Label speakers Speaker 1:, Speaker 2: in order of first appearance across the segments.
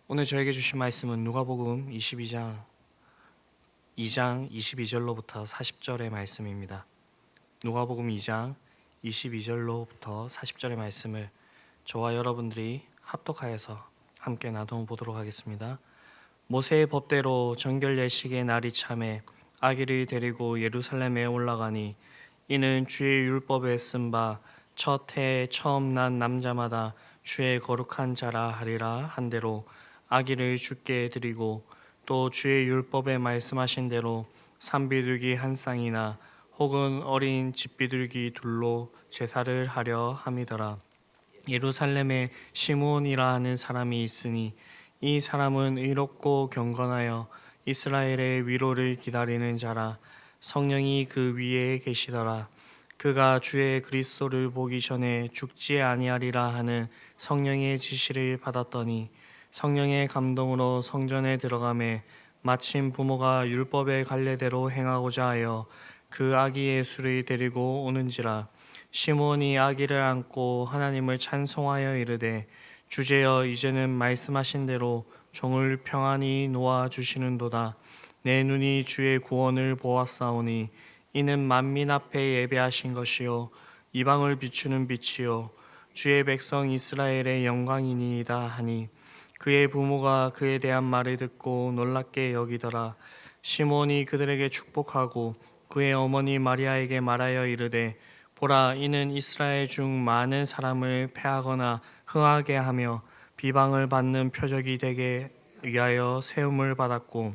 Speaker 1: 오늘 저에게 주신 말씀은 누가복음 22장 22절로부터 40절의 말씀입니다. 누가복음 2장 22절로부터 40절의 말씀을 저와 여러분들이 합독하여서 함께 나누어 보도록 하겠습니다. 모세의 법대로 정결 예식의 날이 참에 아기를 데리고 예루살렘에 올라가니 이는 주의 율법에 쓴 바 첫 해에 처음 난 남자마다 주의 거룩한 자라 하리라 한 대로 아기를 주께 드리고 또 주의 율법에 말씀하신 대로 산비둘기 한 쌍이나 혹은 어린 집비둘기 둘로 제사를 하려 함이더라. 예루살렘에 시므온이라 하는 사람이 있으니 이 사람은 의롭고 경건하여 이스라엘의 위로를 기다리는 자라. 성령이 그 위에 계시더라. 그가 주의 그리스도를 보기 전에 죽지 아니하리라 하는 성령의 지시를 받았더니 성령의 감동으로 성전에 들어가매 마침 부모가 율법의 관례대로 행하고자 하여 그 아기 예수를 데리고 오는지라. 시므온이 아기를 안고 하나님을 찬송하여 이르되 주제여 이제는 말씀하신 대로 종을 평안히 놓아 주시는도다. 내 눈이 주의 구원을 보았사오니 이는 만민 앞에 예배하신 것이요 이방을 비추는 빛이요 주의 백성 이스라엘의 영광이니이다 하니 그의 부모가 그에 대한 말을 듣고 놀랍게 여기더라. 시몬이 그들에게 축복하고 그의 어머니 마리아에게 말하여 이르되 보라 이는 이스라엘 중 많은 사람을 패하거나 흥하게 하며 비방을 받는 표적이 되게 위하여 세움을 받았고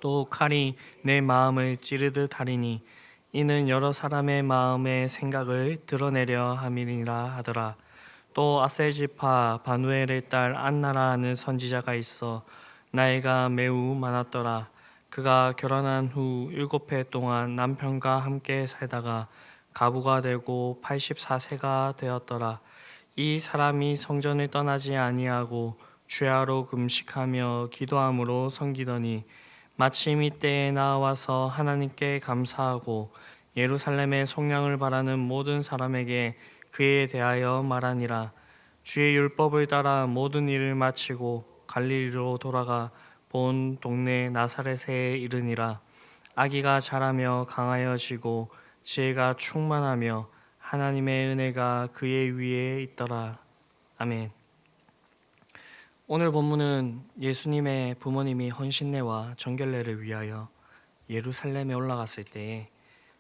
Speaker 1: 또 칼이 내 마음을 찌르듯 하리니 이는 여러 사람의 마음의 생각을 드러내려 함이니라 하더라. 또 아셀지파 바누엘의 딸 안나라 하는 선지자가 있어 나이가 매우 많았더라. 그가 결혼한 후 7해 동안 남편과 함께 살다가 가부가 되고 84세가 되었더라. 이 사람이 성전을 떠나지 아니하고 주야로 금식하며 기도함으로 섬기더니 마침 이때에 나와서 하나님께 감사하고 예루살렘의 속량을 바라는 모든 사람에게 그에 대하여 말하니라. 주의 율법을 따라 모든 일을 마치고 갈릴리로 돌아가 본 동네 나사렛에 이르니라. 아기가 자라며 강하여지고 지혜가 충만하며 하나님의 은혜가 그의 위에 있더라. 아멘. 오늘 본문은 예수님의 부모님이 헌신례와 정결례를 위하여 예루살렘에 올라갔을 때에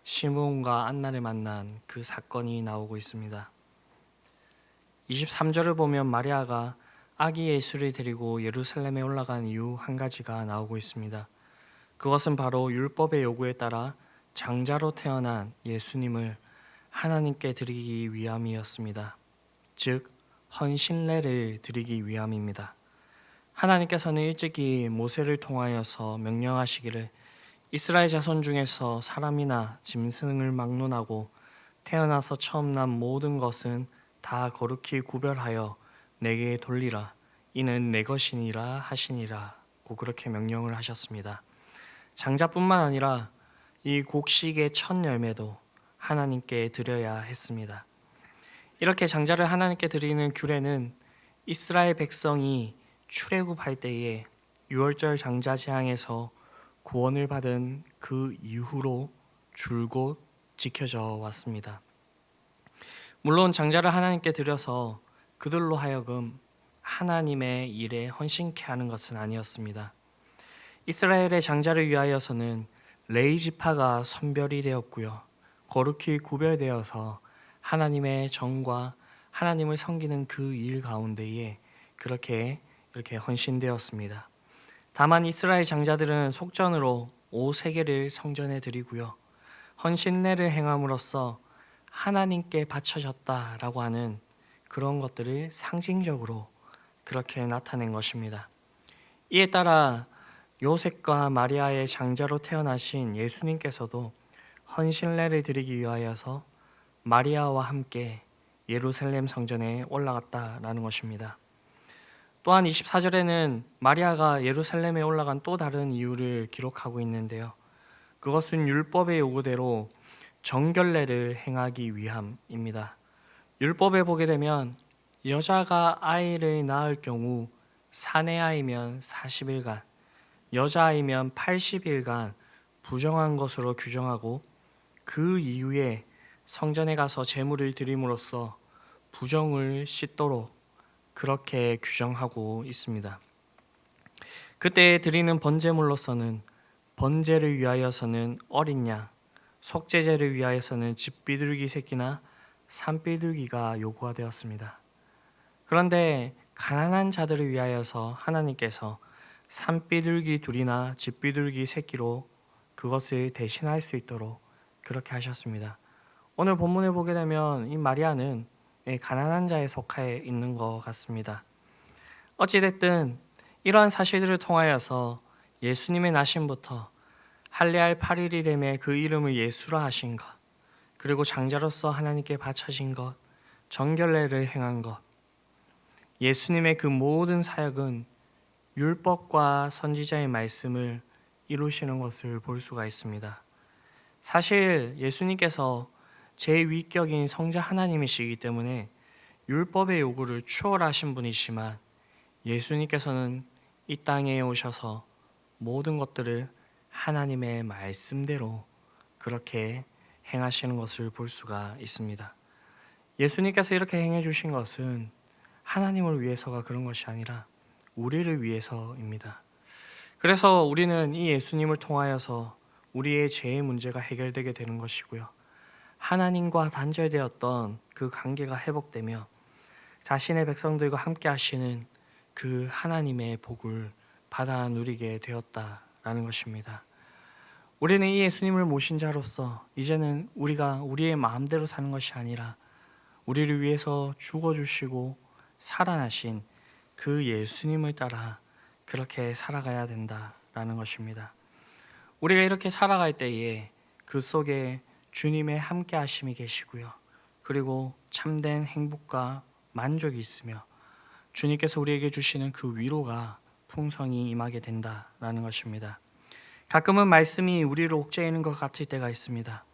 Speaker 1: 시므온과 안나를 만난 그 사건이 나오고 있습니다. 23절을 보면 마리아가 아기 예수를 데리고 예루살렘에 올라간 이유 한 가지가 나오고 있습니다. 그것은 바로 율법의 요구에 따라 장자로 태어난 예수님을 하나님께 드리기 위함이었습니다. 즉 헌신례를 드리기 위함입니다. 하나님께서는 일찍이 모세를 통하여서 명령하시기를 이스라엘 자손 중에서 사람이나 짐승을 막론하고 태어나서 처음 난 모든 것은 다 거룩히 구별하여 내게 돌리라. 이는 내 것이니라 하시니라고 그렇게 명령을 하셨습니다. 장자뿐만 아니라 이 곡식의 첫 열매도 하나님께 드려야 했습니다. 이렇게 장자를 하나님께 드리는 규례는 이스라엘 백성이 출애굽할 때에 유월절 장자 재앙에서 구원을 받은 그 이후로 줄곧 지켜져 왔습니다. 물론 장자를 하나님께 드려서 그들로 하여금 하나님의 일에 헌신케 하는 것은 아니었습니다. 이스라엘의 장자를 위하여서는 레위 지파가 선별이 되었고요. 거룩히 구별되어서 하나님의 정과 하나님을 섬기는 그 일 가운데에 이렇게 헌신되었습니다. 다만 이스라엘 장자들은 속전으로 5세계를 성전에 드리고요. 헌신례를 행함으로써 하나님께 바쳐졌다라고 하는 그런 것들을 상징적으로 그렇게 나타낸 것입니다. 이에 따라 요셉과 마리아의 장자로 태어나신 예수님께서도 헌신례를 드리기 위하여서 마리아와 함께 예루살렘 성전에 올라갔다라는 것입니다. 또한 24절에는 마리아가 예루살렘에 올라간 또 다른 이유를 기록하고 있는데요. 그것은 율법의 요구대로 정결례를 행하기 위함입니다. 율법에 보게 되면 여자가 아이를 낳을 경우 사내아이면 40일간, 여자아이면 80일간 부정한 것으로 규정하고 그 이후에 성전에 가서 제물을 드림으로써 부정을 씻도록 그렇게 규정하고 있습니다. 그때 드리는 번제물로서는 번제를 위하여서는 어린 양, 속죄제를 위하여서는 집비둘기 새끼나 산비둘기가 요구가 되었습니다. 그런데 가난한 자들을 위하여서 하나님께서 산비둘기 둘이나 집비둘기 새끼로 그것을 대신할 수 있도록 그렇게 하셨습니다. 오늘 본문을 보게 되면 이 마리아는 가난한 자에 속해 있는 것 같습니다. 어찌됐든 이러한 사실들을 통하여서 예수님의 나심부터 할례할 8일이 되매 그 이름을 예수라 하신 것, 그리고 장자로서 하나님께 바쳐진 것, 정결례를 행한 것, 예수님의 그 모든 사역은 율법과 선지자의 말씀을 이루시는 것을 볼 수가 있습니다. 사실 예수님께서 제 위격인 성자 하나님이시기 때문에 율법의 요구를 추월하신 분이시지만 예수님께서는 이 땅에 오셔서 모든 것들을 하나님의 말씀대로 그렇게 행하시는 것을 볼 수가 있습니다. 예수님께서 이렇게 행해 주신 것은 하나님을 위해서가 그런 것이 아니라 우리를 위해서입니다. 그래서 우리는 이 예수님을 통하여서 우리의 죄의 문제가 해결되게 되는 것이고요. 하나님과 단절되었던 그 관계가 회복되며 자신의 백성들과 함께 하시는 그 하나님의 복을 받아 누리게 되었다라는 것입니다. 우리는 이 예수님을 모신 자로서 이제는 우리가 우리의 마음대로 사는 것이 아니라 우리를 위해서 죽어주시고 살아나신 그 예수님을 따라 그렇게 살아가야 된다라는 것입니다. 우리가 이렇게 살아갈 때에 그 속에 주님의 함께 하심이 계시고요. 그리고 참된 행복과 만족이 있으며 주님께서 우리에게 주시는 그 위로가 풍성히 임하게 된다라는 것입니다. 가끔은 말씀이 우리를 옥죄이는 것 같을 때가 있습니다.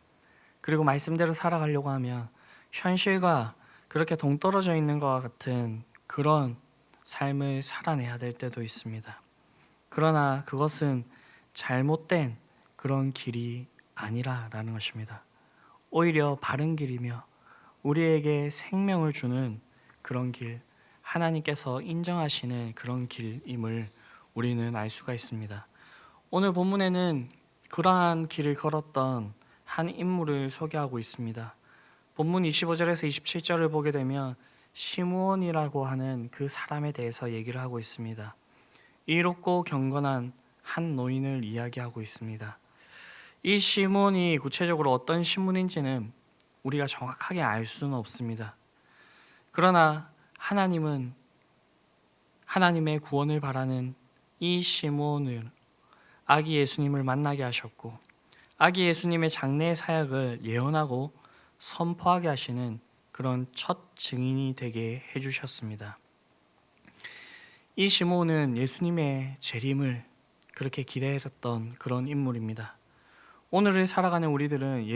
Speaker 1: 그리고 말씀대로 살아가려고 하면 현실과 그렇게 동떨어져 있는 것과 같은 그런 삶을 살아내야 될 때도 있습니다. 그러나 그것은 잘못된 그런 길이 아니라라는 것입니다. 오히려 바른 길이며 우리에게 생명을 주는 그런 길, 하나님께서 인정하시는 그런 길임을 우리는 알 수가 있습니다. 오늘 본문에는 그러한 길을 걸었던 한 인물을 소개하고 있습니다. 본문 25절에서 27절을 보게 되면 시므온이라고 하는 그 사람에 대해서 얘기를 하고 있습니다. 이롭고 경건한 한 노인을 이야기하고 있습니다. 이 시므온이 구체적으로 어떤 신분인지는 우리가 정확하게 알 수는 없습니다. 그러나 하나님은 하나님의 구원을 바라는 이 시므온을 아기 예수님을 만나게 하셨고 아기 예수님의 장래의 사역을 예언하고 선포하게 하시는 그런 첫 증인이 되게 해주셨습니다. 이 시므온은 예수님의 재림을 그렇게 기다렸던 그런 인물입니다. 오늘을 살아가는 우리들은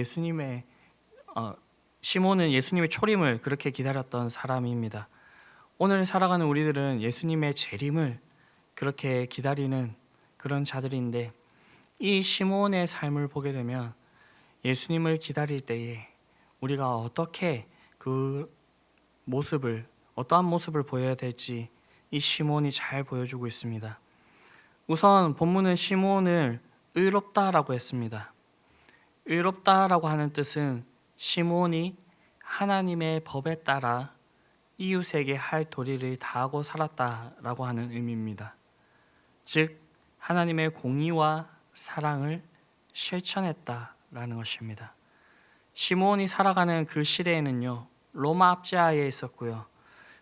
Speaker 1: 시므온은 예수님의 초림을 그렇게 기다렸던 사람입니다. 오늘 살아가는 우리들은 예수님의 재림을 그렇게 기다리는 그런 자들인데 이 시므온의 삶을 보게 되면 예수님을 기다릴 때에 우리가 어떻게 어떠한 모습을 보여야 될지 이 시므온이 잘 보여주고 있습니다. 우선 본문은 시므온을 의롭다라고 했습니다. 의롭다라고 하는 뜻은 시므온이 하나님의 법에 따라 이웃에게 할 도리를 다하고 살았다라고 하는 의미입니다. 즉 하나님의 공의와 사랑을 실천했다라는 것입니다. 시므온이 살아가는 그 시대에는요, 로마 압제하에 있었고요.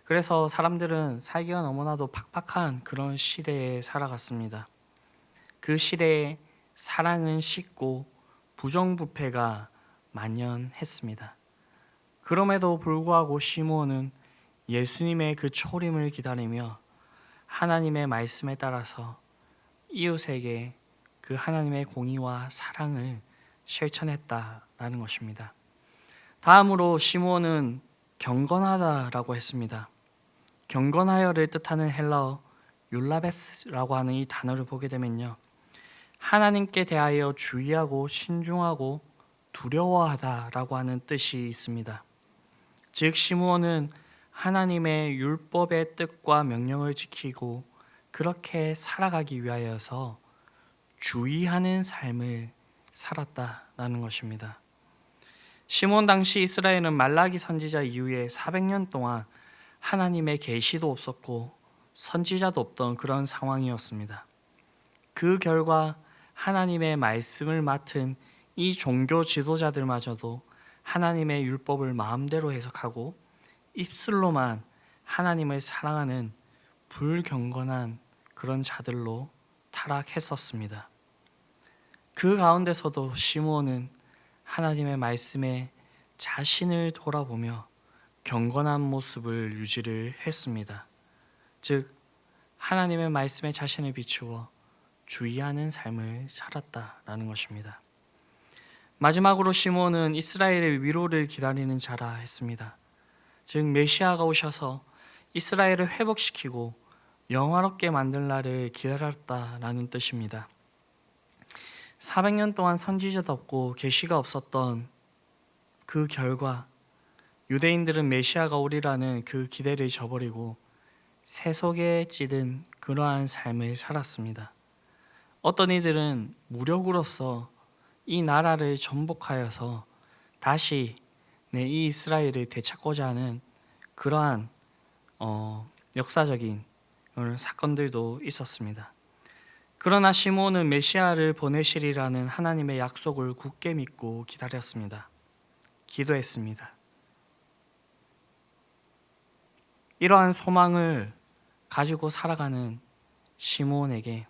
Speaker 1: 그래서 사람들은 살기가 너무나도 팍팍한 그런 시대에 살아갔습니다. 그 시대에 사랑은 식고 부정부패가 만연했습니다. 그럼에도 불구하고 시므온은 예수님의 그 초림을 기다리며 하나님의 말씀에 따라서 이웃에게 그 하나님의 공의와 사랑을 실천했다라는 것입니다. 다음으로 시므온은 경건하다라고 했습니다. 경건하여를 뜻하는 헬라어 율라베스라고 하는 이 단어를 보게 되면요, 하나님께 대하여 주의하고 신중하고 두려워하다라고 하는 뜻이 있습니다. 즉 시므온은 하나님의 율법의 뜻과 명령을 지키고 그렇게 살아가기 위하여서 주의하는 삶을 살았다라는 것입니다. 시므온 당시 이스라엘은 말라기 선지자 이후에 400년 동안 하나님의 계시도 없었고 선지자도 없던 그런 상황이었습니다. 그 결과 하나님의 말씀을 맡은 이 종교 지도자들마저도 하나님의 율법을 마음대로 해석하고 입술로만 하나님을 사랑하는 불경건한 그런 자들로 타락했었습니다. 그 가운데서도 시므온은 하나님의 말씀에 자신을 돌아보며 경건한 모습을 유지를 했습니다. 즉 하나님의 말씀에 자신을 비추어 주의하는 삶을 살았다라는 것입니다. 마지막으로 시므온은 이스라엘의 위로를 기다리는 자라 했습니다. 즉 메시아가 오셔서 이스라엘을 회복시키고 영화롭게 만들 날을 기다렸다라는 뜻입니다. 400년 동안 선지자도 없고 계시가 없었던 그 결과 유대인들은 메시아가 오리라는 그 기대를 저버리고 세속에 찌든 그러한 삶을 살았습니다. 어떤 이들은 무력으로서 이 나라를 정복하여서 다시 이 이스라엘을 되찾고자 하는 그러한 역사적인 사건들도 있었습니다. 그러나 시므온은 메시아를 보내시리라는 하나님의 약속을 굳게 믿고 기다렸습니다. 기도했습니다. 이러한 소망을 가지고 살아가는 시므온에게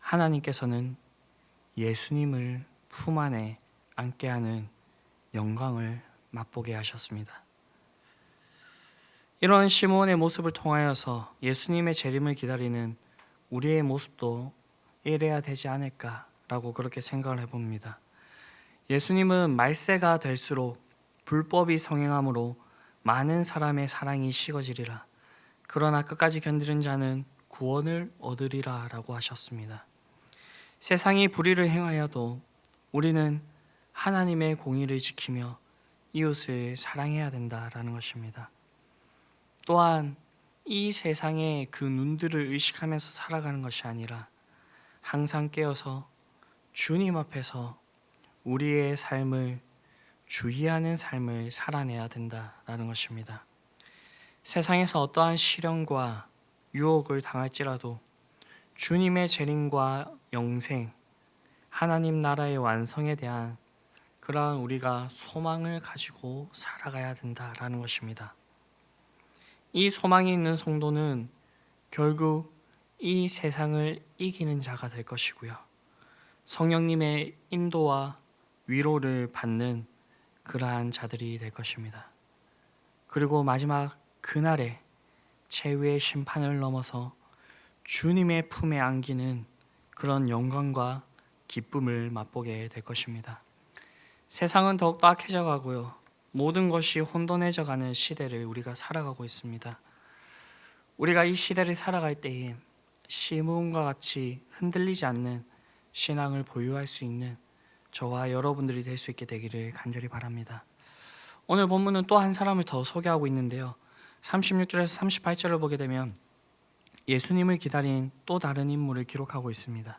Speaker 1: 하나님께서는 예수님을 품 안에 안게 하는 영광을 맛보게 하셨습니다. 이런 시므온의 모습을 통하여서 예수님의 재림을 기다리는 우리의 모습도 이래야 되지 않을까라고 그렇게 생각을 해봅니다. 예수님은 말세가 될수록 불법이 성행함으로 많은 사람의 사랑이 식어지리라. 그러나 끝까지 견디는 자는 구원을 얻으리라 라고 하셨습니다. 세상이 불의를 행하여도 우리는 하나님의 공의를 지키며 이웃을 사랑해야 된다라는 것입니다. 또한 이 세상의 그 눈들을 의식하면서 살아가는 것이 아니라 항상 깨어서 주님 앞에서 우리의 삶을 주의하는 삶을 살아내야 된다라는 것입니다. 세상에서 어떠한 시련과 유혹을 당할지라도 주님의 재림과 영생, 하나님 나라의 완성에 대한 그러한 우리가 소망을 가지고 살아가야 된다라는 것입니다. 이 소망이 있는 성도는 결국 이 세상을 이기는 자가 될 것이고요. 성령님의 인도와 위로를 받는 그러한 자들이 될 것입니다. 그리고 마지막 그날에 최후의 심판을 넘어서 주님의 품에 안기는 그런 영광과 기쁨을 맛보게 될 것입니다. 세상은 더욱더 악해져 가고요. 모든 것이 혼돈해져 가는 시대를 우리가 살아가고 있습니다. 우리가 이 시대를 살아갈 때에 시므온과 같이 흔들리지 않는 신앙을 보유할 수 있는 저와 여러분들이 될 수 있게 되기를 간절히 바랍니다. 오늘 본문은 또 한 사람을 더 소개하고 있는데요. 36절에서 38절을 보게 되면 예수님을 기다린 또 다른 인물을 기록하고 있습니다.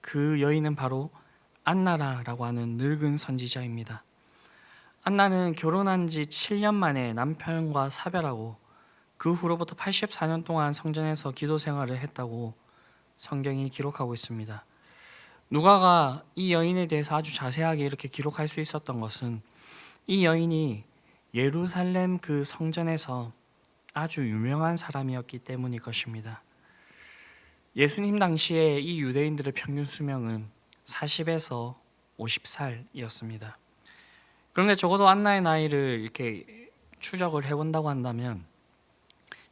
Speaker 1: 그 여인은 바로 안나라라고 하는 늙은 선지자입니다. 안나는 결혼한 지 7년 만에 남편과 사별하고 그 후로부터 84년 동안 성전에서 기도 생활을 했다고 성경이 기록하고 있습니다. 누가가 이 여인에 대해서 아주 자세하게 이렇게 기록할 수 있었던 것은 이 여인이 예루살렘 그 성전에서 아주 유명한 사람이었기 때문일 것입니다. 예수님 당시에 이 유대인들의 평균 수명은 40에서 50살이었습니다. 그런데 적어도 안나의 나이를 이렇게 추적을 해본다고 한다면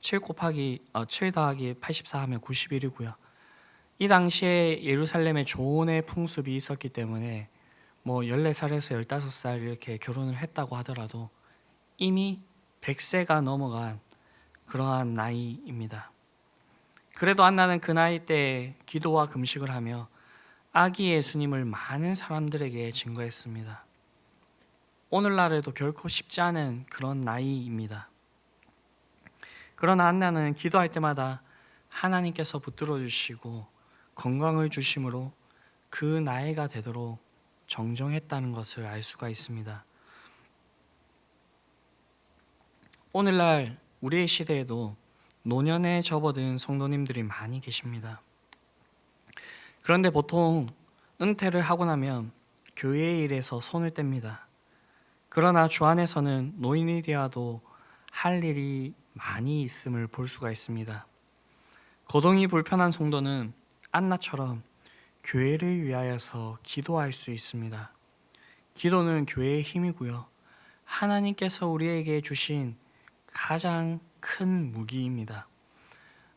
Speaker 1: 7 더하기 84 하면 91이고요. 이 당시에 예루살렘에 조혼의 풍습이 있었기 때문에 14살에서 15살 이렇게 결혼을 했다고 하더라도 이미 100세가 넘어간 그러한 나이입니다. 그래도 안나는 그 나이 때에 기도와 금식을 하며 아기 예수님을 많은 사람들에게 증거했습니다. 오늘날에도 결코 쉽지 않은 그런 나이입니다. 그러나 안나는 기도할 때마다 하나님께서 붙들어 주시고 건강을 주심으로 그 나이가 되도록 정정했다는 것을 알 수가 있습니다. 오늘날 우리의 시대에도 노년에 접어든 성도님들이 많이 계십니다. 그런데 보통 은퇴를 하고 나면 교회의 일에서 손을 뗍니다. 그러나 주 안에서는 노인이 되어도 할 일이 많이 있음을 볼 수가 있습니다. 거동이 불편한 성도는 안나처럼 교회를 위하여서 기도할 수 있습니다. 기도는 교회의 힘이고요. 하나님께서 우리에게 주신 가장 큰 무기입니다.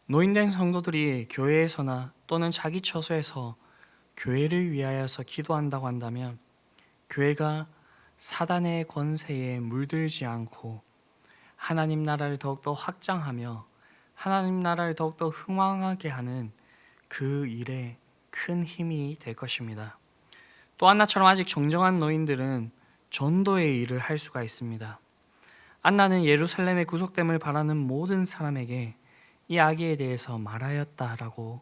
Speaker 1: 노인된 성도들이 교회에서나 또는 자기 처소에서 교회를 위하여서 기도한다고 한다면 교회가 사단의 권세에 물들지 않고 하나님 나라를 더욱더 확장하며 하나님 나라를 더욱더 흥왕하게 하는 그 일에 큰 힘이 될 것입니다. 또 안나처럼 아직 정정한 노인들은 전도의 일을 할 수가 있습니다. 안나는 예루살렘의 구속됨을 바라는 모든 사람에게 이 아기에 대해서 말하였다라고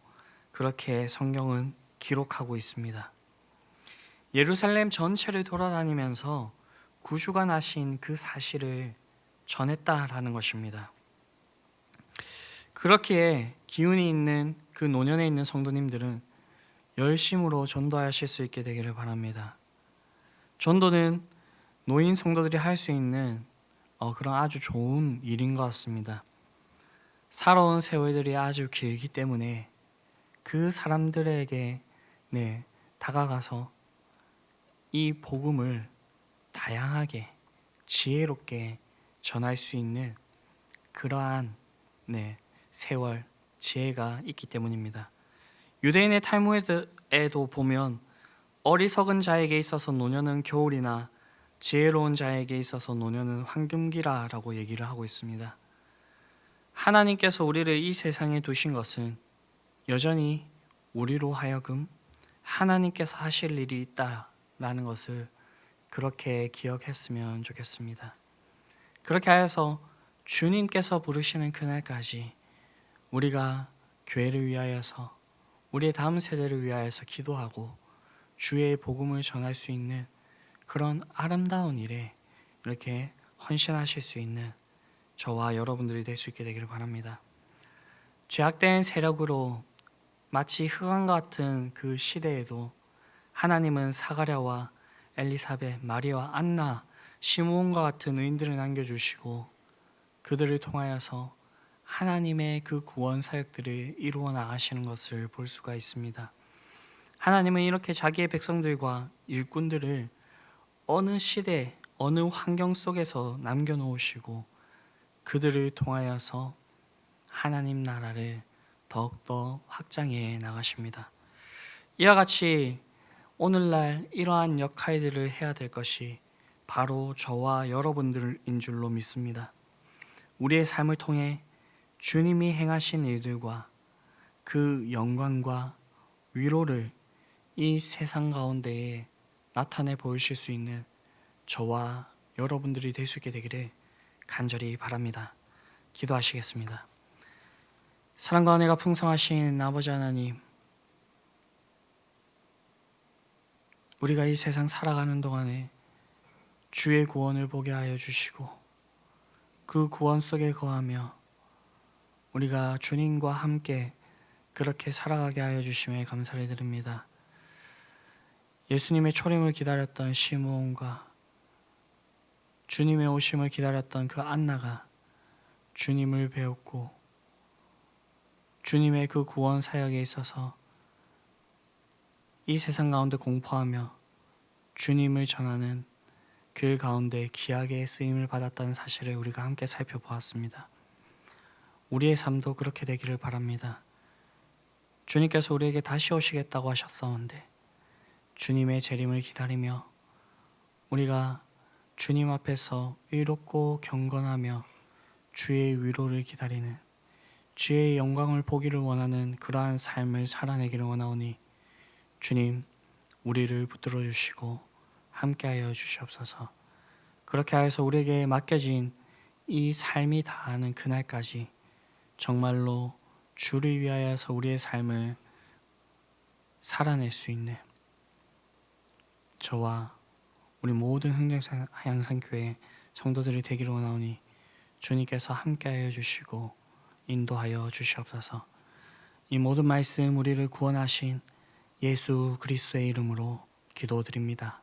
Speaker 1: 그렇게 성경은 기록하고 있습니다. 예루살렘 전체를 돌아다니면서 구주가 나신 그 사실을 전했다라는 것입니다. 그렇기에 기운이 있는 그 노년에 있는 성도님들은 열심으로 전도하실 수 있게 되기를 바랍니다. 전도는 노인 성도들이 할 수 있는 그런 아주 좋은 일인 것 같습니다. 살아온 세월들이 아주 길기 때문에 그 사람들에게 다가가서 이 복음을 다양하게 지혜롭게 전할 수 있는 그러한 세월, 지혜가 있기 때문입니다. 유대인의 탈무드에도 보면 어리석은 자에게 있어서 노년은 겨울이나 지혜로운 자에게 있어서 노년은 황금기라라고 얘기를 하고 있습니다. 하나님께서 우리를 이 세상에 두신 것은 여전히 우리로 하여금 하나님께서 하실 일이 있다라는 것을 그렇게 기억했으면 좋겠습니다. 그렇게 하여서 주님께서 부르시는 그날까지 우리가 교회를 위하여서 우리의 다음 세대를 위하여서 기도하고 주의 복음을 전할 수 있는 그런 아름다운 일에 이렇게 헌신하실 수 있는 저와 여러분들이 될 수 있게 되기를 바랍니다. 죄악된 세력으로 마치 흑암과 같은 그 시대에도 하나님은 사가랴와 엘리사벳, 마리아와 안나, 시므온과 같은 의인들을 남겨주시고 그들을 통하여서 하나님의 그 구원 사역들을 이루어 나가시는 것을 볼 수가 있습니다. 하나님은 이렇게 자기의 백성들과 일꾼들을 어느 시대, 어느 환경 속에서 남겨놓으시고 그들을 통하여서 하나님 나라를 더욱더 확장해 나가십니다. 이와 같이 오늘날 이러한 역할들을 해야 될 것이 바로 저와 여러분들인 줄로 믿습니다. 우리의 삶을 통해 주님이 행하신 일들과 그 영광과 위로를 이 세상 가운데에 나타내 보이실 수 있는 저와 여러분들이 될 수 있게 되기를 간절히 바랍니다. 기도하시겠습니다. 사랑과 은혜가 풍성하신 아버지 하나님, 우리가 이 세상 살아가는 동안에 주의 구원을 보게 하여 주시고 그 구원 속에 거하며 우리가 주님과 함께 그렇게 살아가게 하여 주심에 감사를 드립니다. 예수님의 초림을 기다렸던 시므온과 주님의 오심을 기다렸던 그 안나가 주님을 배웠고 주님의 그 구원 사역에 있어서 이 세상 가운데 공포하며 주님을 전하는 그 가운데 귀하게 쓰임을 받았다는 사실을 우리가 함께 살펴보았습니다. 우리의 삶도 그렇게 되기를 바랍니다. 주님께서 우리에게 다시 오시겠다고 하셨사온데 주님의 재림을 기다리며 우리가 주님 앞에서 의롭고 경건하며 주의 위로를 기다리는 주의 영광을 보기를 원하는 그러한 삶을 살아내기를 원하오니 주님, 우리를 붙들어 주시고 함께하여 주시옵소서. 그렇게 하여서 우리에게 맡겨진 이 삶이 다하는 그날까지 정말로 주를 위하여서 우리의 삶을 살아낼 수 있는 저와 우리 모든 흥정향산교회 성도들이 되기를 원하오니 주님께서 함께하여 주시고 인도하여 주시옵소서. 이 모든 말씀 우리를 구원하신 예수 그리스도의 이름으로 기도드립니다.